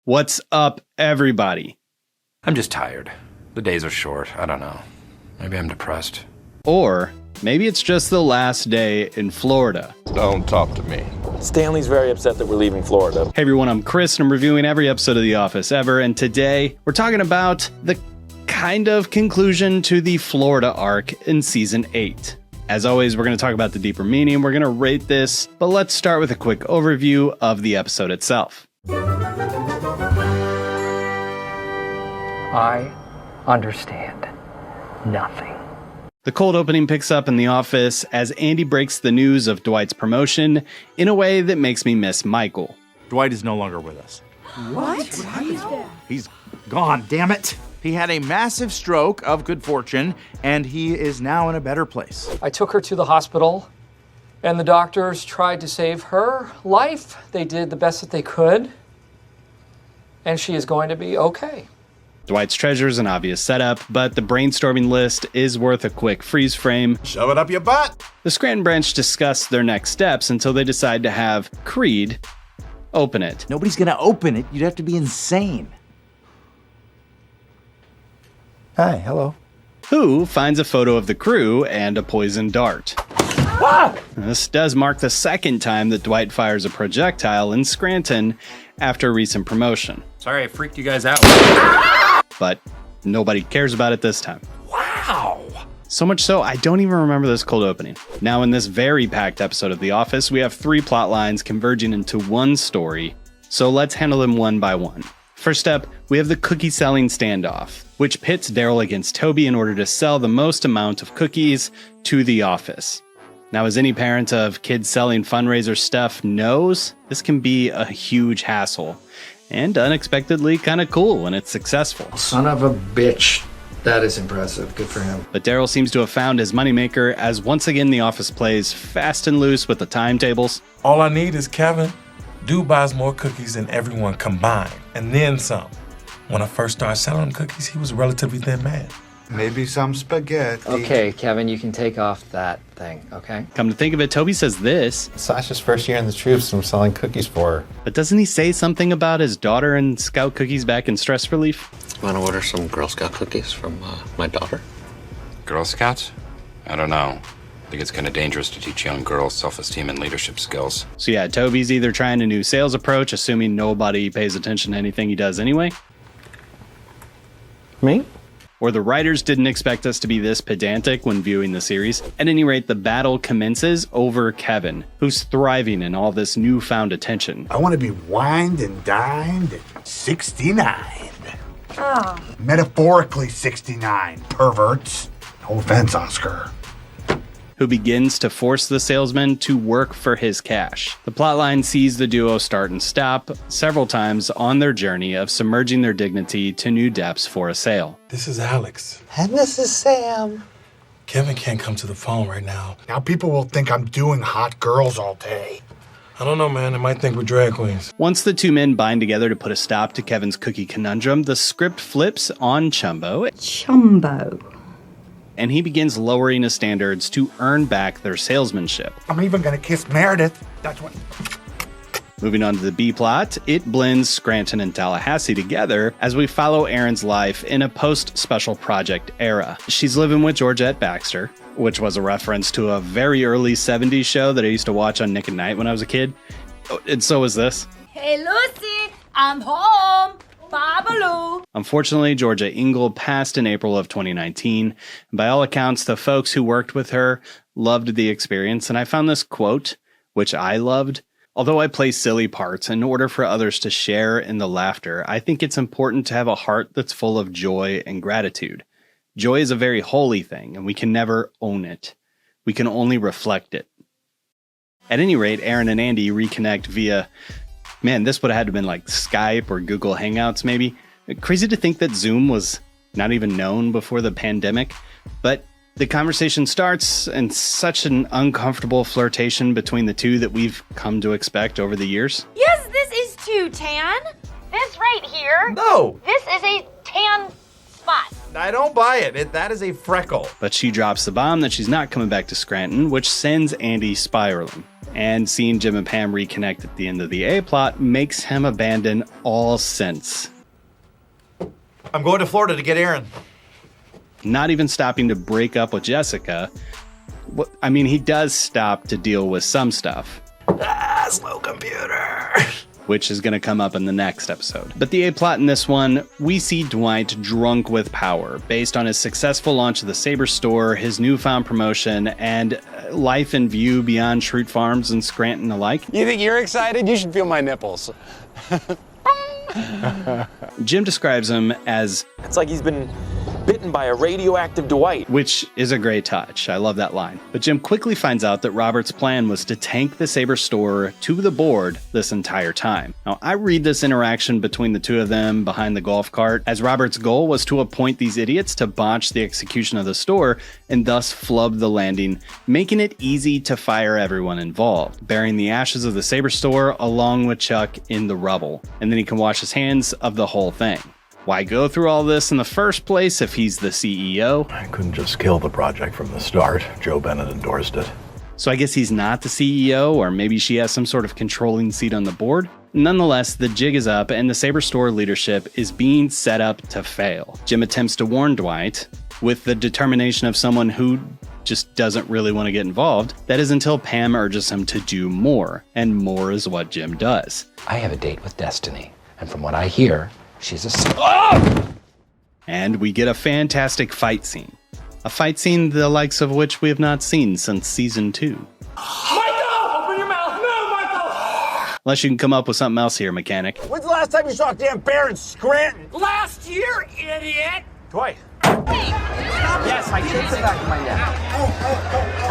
What's up, everybody? I'm just tired. The days are short. I don't know. Maybe I'm depressed. Or maybe it's just the last day in Florida. Don't talk to me. Stanley's very upset that we're leaving Florida. Hey everyone, I'm Chris and I'm reviewing every episode of The Office ever, and today we're talking about the kind of conclusion to the Florida arc in Season 8. As always, we're going to talk about the deeper meaning, we're going to rate this, but let's start with a quick overview of the episode itself. I understand nothing. The cold opening picks up in the office as Andy breaks the news of Dwight's promotion in a way that makes me miss Michael. Dwight is no longer with us. What? He's gone, damn it. He had a massive stroke of good fortune, and he is now in a better place. I took her to the hospital, and the doctors tried to save her life. They did the best that they could, and she is going to be okay. Dwight's treasure is an obvious setup, but the brainstorming list is worth a quick freeze frame. Shove it up your butt. The Scranton branch discuss their next steps until they decide to have Creed open it. Nobody's gonna open it. You'd have to be insane. Hi, hello. Who finds a photo of the crew and a poison dart. This does mark the second time that Dwight fires a projectile in Scranton after a recent promotion. Sorry I freaked you guys out. But nobody cares about it this time. Wow. So much so, I don't even remember this cold opening. Now, in this very packed episode of The Office, we have 3 plot lines converging into one story, so let's handle them one by one. First up, we have the cookie selling standoff, which pits Daryl against Toby in order to sell the most amount of cookies to the office. Now, as any parent of kids selling fundraiser stuff knows, this can be a huge hassle, and unexpectedly kind of cool when it's successful. Son of a bitch. That is impressive. Good for him. But Daryl seems to have found his moneymaker as once again the office plays fast and loose with the timetables. All I need is Kevin. Dude buys more cookies than everyone combined, and then some. When I first started selling him cookies, he was a relatively thin man. Maybe some spaghetti. Okay, Kevin, you can take off that thing, okay? Come to think of it, Toby says this, Sasha's first year in the troops and I'm selling cookies for her. but doesn't he say something about his daughter and Scout cookies back in stress relief? Want to order some Girl Scout cookies from my daughter? Girl Scouts? I don't know. I think it's kind of dangerous to teach young girls self-esteem and leadership skills. So yeah, Toby's either trying a new sales approach, assuming nobody pays attention to anything he does anyway, Me? or the writers didn't expect us to be this pedantic when viewing the series. At any rate, the battle commences over Kevin, who's thriving in all this newfound attention. I want to be wined and dined at 69. Oh. Metaphorically 69, perverts. No offense, Oscar. Who begins to force the salesman to work for his cash. The plotline sees the duo start and stop several times on their journey of submerging their dignity to new depths for a sale. This is Alex. And this is Sam. Kevin can't come to the phone right now. Now people will think I'm doing hot girls all day. I don't know, man. They might think we're drag queens. Once the two men bind together to put a stop to Kevin's cookie conundrum, the script flips on Chumbo, and he begins lowering his standards to earn back their salesmanship. I'm even going to kiss Meredith. That's what... Moving on to the B plot, it blends Scranton and Tallahassee together as we follow Erin's life in a post-special project era. She's living with Georgette Baxter, which was a reference to a very early 70s show that I used to watch on Nick at Night when I was a kid. Oh, and so is this. Hey, Lucy, I'm home. Babaloo. Unfortunately, Georgia Engel passed in April of 2019. And by all accounts, the folks who worked with her loved the experience, and I found this quote, which I loved. Although I play silly parts in order for others to share in the laughter, I think it's important to have a heart that's full of joy and gratitude. Joy is a very holy thing, and we can never own it. We can only reflect it. At any rate, Erin and Andy reconnect via, man, this would have had to have been like Skype or Google Hangouts maybe. Crazy to think that Zoom was not even known before the pandemic, but the conversation starts and such an uncomfortable flirtation between the two that we've come to expect over the years. Yes, this is too tan. This right here. No. This is a tan spot. I don't buy it. That is a freckle. But she drops the bomb that she's not coming back to Scranton, which sends Andy spiraling. And seeing Jim and Pam reconnect at the end of the A-plot makes him abandon all sense. I'm going to Florida to get Aaron. Not even stopping to break up with Jessica. He does stop to deal with some stuff. Slow computer. Which is going to come up in the next episode. But the A-plot in this one, we see Dwight drunk with power, based on his successful launch of the Sabre store, his newfound promotion, and life in view beyond Schrute Farms and Scranton alike. You think you're excited? You should feel my nipples. Jim describes him as... It's like he's been bitten by a radioactive Dwight. Which is a great touch. I love that line. But Jim quickly finds out that Robert's plan was to tank the Sabre store to the board this entire time. Now, I read this interaction between the two of them behind the golf cart as Robert's goal was to appoint these idiots to botch the execution of the store and thus flub the landing, making it easy to fire everyone involved, burying the ashes of the Sabre store along with Chuck in the rubble. And then he can wash his hands of the whole thing. Why go through all this in the first place if he's the CEO? I couldn't just kill the project from the start. Joe Bennett endorsed it. So I guess he's not the CEO, or maybe she has some sort of controlling seat on the board? Nonetheless, the jig is up and the Sabre store leadership is being set up to fail. Jim attempts to warn Dwight, with the determination of someone who just doesn't really want to get involved. That is until Pam urges him to do more, and more is what Jim does. I have a date with Destiny, and from what I hear, she's a... And we get a fantastic fight scene. A fight scene the likes of which we have not seen since season 2. Michael! Open your mouth! No, Michael! Unless you can come up with something else here, mechanic. When's the last time you saw a damn bear in Scranton? Last year, idiot! Dwight. Yes, I kicked the back of my neck.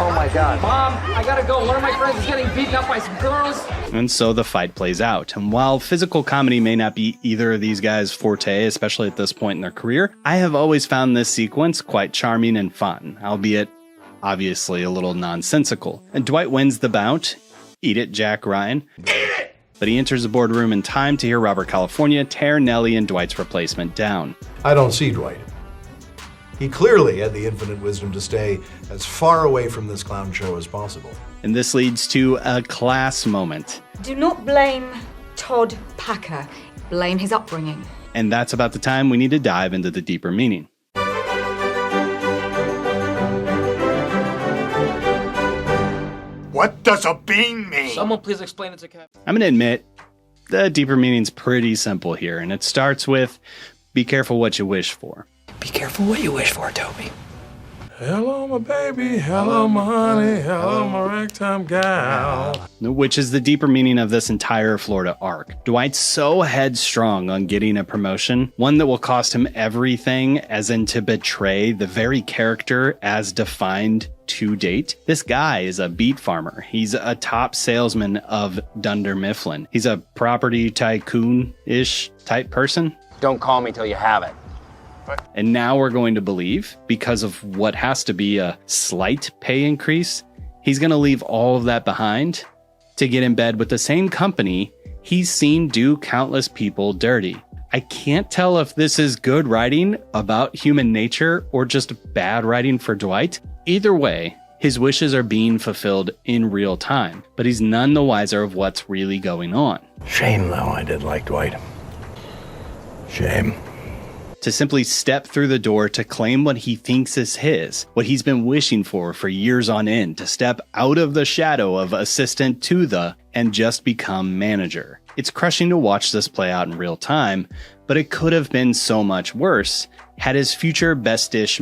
Oh my God. Mom, I gotta go. One of my friends is getting beaten up by some girls. And so the fight plays out. And while physical comedy may not be either of these guys' forte, especially at this point in their career, I have always found this sequence quite charming and fun, albeit obviously a little nonsensical. And Dwight wins the bout. Eat it, Jack Ryan. But he enters the boardroom in time to hear Robert California tear Nellie and Dwight's replacement down. I don't see Dwight. He clearly had the infinite wisdom to stay as far away from this clown show as possible. And this leads to a class moment. Do not blame Todd Packer. Blame his upbringing. And that's about the time we need to dive into the deeper meaning. What does a bean mean? Someone please explain it to Cap. I'm going to admit, the deeper meaning's pretty simple here, and it starts with, be careful what you wish for. Be careful what you wish for, Toby. Hello, my baby. Hello, my honey. Hello, my ragtime gal. Which is the deeper meaning of this entire Florida arc. Dwight's so headstrong on getting a promotion, one that will cost him everything, as in to betray the very character as defined to date. This guy is a beet farmer. He's a top salesman of Dunder Mifflin. He's a property tycoon-ish type person. Don't call me till you have it. And now we're going to believe, because of what has to be a slight pay increase, he's going to leave all of that behind to get in bed with the same company he's seen do countless people dirty. I can't tell if this is good writing about human nature or just bad writing for Dwight. Either way, his wishes are being fulfilled in real time, but he's none the wiser of what's really going on. Shame, though, I did like Dwight. Shame. To simply step through the door to claim what he thinks is his, what he's been wishing for years on end, to step out of the shadow of assistant to the and just become manager. It's crushing to watch this play out in real time, but it could have been so much worse had his future bestish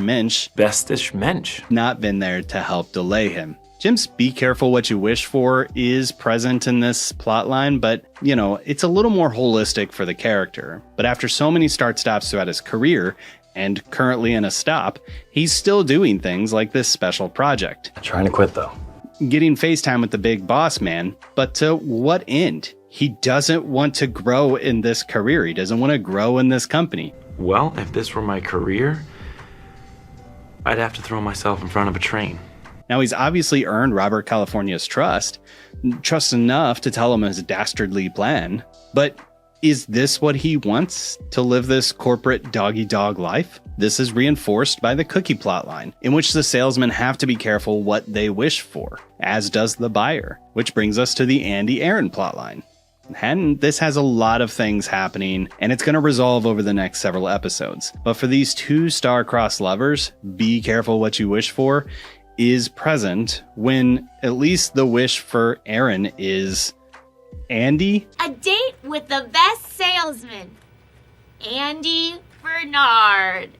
mensch not been there to help delay him. Jim's be careful what you wish for is present in this plotline, but, it's a little more holistic for the character. But after so many start-stops throughout his career, and currently in a stop, he's still doing things like this special project. Trying to quit, though. Getting FaceTime with the big boss man, but to what end? He doesn't want to grow in this career. He doesn't want to grow in this company. Well, if this were my career, I'd have to throw myself in front of a train. Now, he's obviously earned Robert California's trust enough to tell him his dastardly plan, but Is this what he wants, to live this corporate dog-eat-dog life? This is reinforced by the cookie plotline, in which the salesmen have to be careful what they wish for, as does the buyer, which brings us to the Andy-Aaron plotline. And this has a lot of things happening, and it's going to resolve over the next several episodes. But for these two star-crossed lovers, be careful what you wish for is present when at least the wish for Aaron is Andy? A date with the best salesman, Andy Bernard.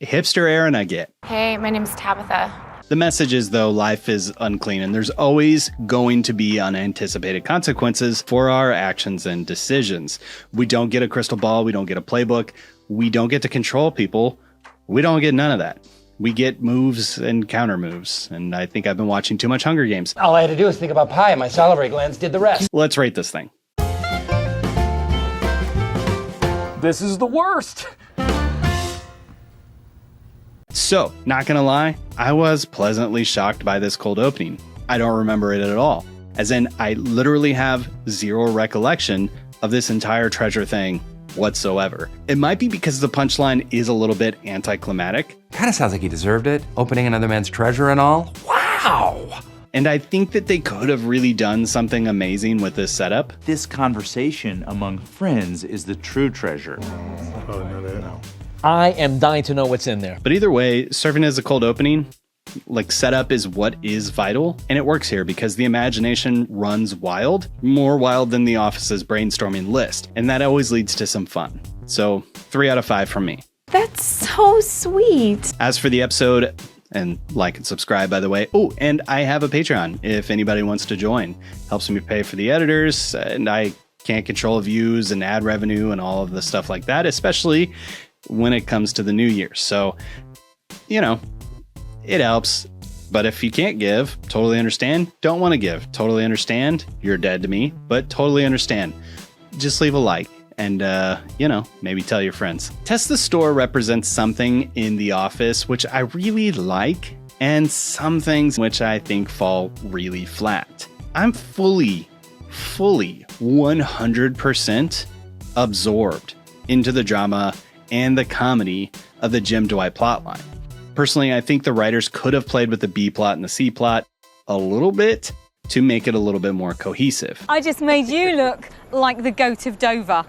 Hipster Aaron, I get. Hey, my name's Tabitha. The message is, though, life is unclean and there's always going to be unanticipated consequences for our actions and decisions. We don't get a crystal ball. We don't get a playbook. We don't get to control people. We don't get none of that. We get moves and counter moves. And I think I've been watching too much Hunger Games. All I had to do was think about pie and my salivary glands did the rest. Let's rate this thing. This is the worst. So, not gonna lie, I was pleasantly shocked by this cold opening. I don't remember it at all. As in, I literally have zero recollection of this entire treasure thing whatsoever. It might be because the punchline is a little bit anticlimactic. Kind of sounds like he deserved it, opening another man's treasure and all. Wow! And I think that they could have really done something amazing with this setup. This conversation among friends is the true treasure. I am dying to know what's in there. But either way, serving as a cold opening, like setup is what is vital, and it works here because the imagination runs wild, more wild than the Office's brainstorming list, and that always leads to some fun. So 3 out of 5 from me. That's so sweet. As for the episode, and like and subscribe, by the way. Oh, and I have a Patreon if anybody wants to join. Helps me pay for the editors, and I can't control views and ad revenue and all of the stuff like that, especially when it comes to the new year. So, you know, it helps. But if you can't give, totally understand. Don't want to give, totally understand. You're dead to me, but totally understand. Just leave a like and, you know, maybe tell your friends. Test the Store represents something in The Office which I really like, and some things which I think fall really flat. I'm fully 100% absorbed into the drama and the comedy of the Jim Dwight plotline. Personally, I think the writers could have played with the B plot and the C plot a little bit to make it a little bit more cohesive. I just made you look like the goat of Dover.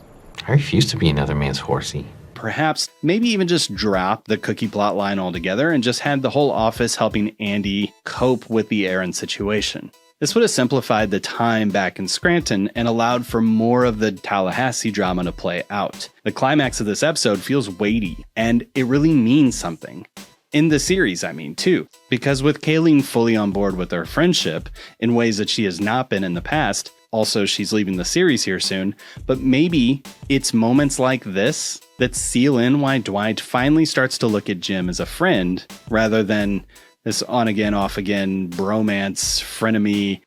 I refuse to be another man's horsey. Perhaps maybe even just drop the cookie plotline altogether and just had the whole office helping Andy cope with the Aaron situation. This would have simplified the time back in Scranton and allowed for more of the Tallahassee drama to play out. The climax of this episode feels weighty, and it really means something. In the series, I mean, too. Because with Kayleen fully on board with their friendship in ways that she has not been in the past, also she's leaving the series here soon, but maybe it's moments like this that seal in why Dwight finally starts to look at Jim as a friend rather than this on-again, off-again bromance, frenemy,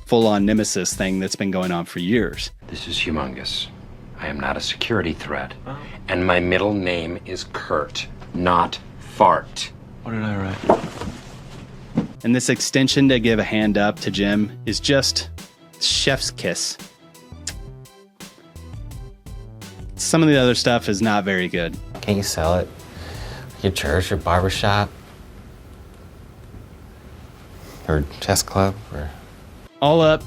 full-on nemesis thing that's been going on for years. This is humongous. I am not a security threat. And my middle name is Kurt, not Fart. What did I write? And this extension to give a hand up to Jim is just chef's kiss. Some of the other stuff is not very good. Can't you sell it? Your church, your barbershop, or chess club, or... All up,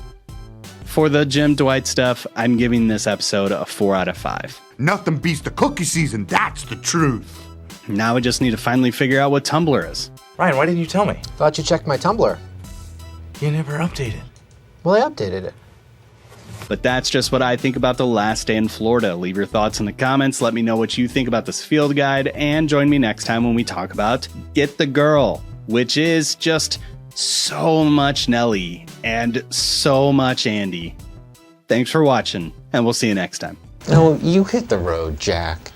for the Jim Dwight stuff, I'm giving this episode a 4 out of 5. Nothing beats the cookie season, that's the truth. Now we just need to finally figure out what Tumblr is. Ryan, why didn't you tell me? Thought you checked my Tumblr. You never updated. Well, I updated it. But that's just what I think about the last day in Florida. Leave your thoughts in the comments. Let me know what you think about this field guide, and join me next time when we talk about Get the Girl, which is just so much Nelly and so much Andy. Thanks for watching, and we'll see you next time. No, you hit the road, Jack.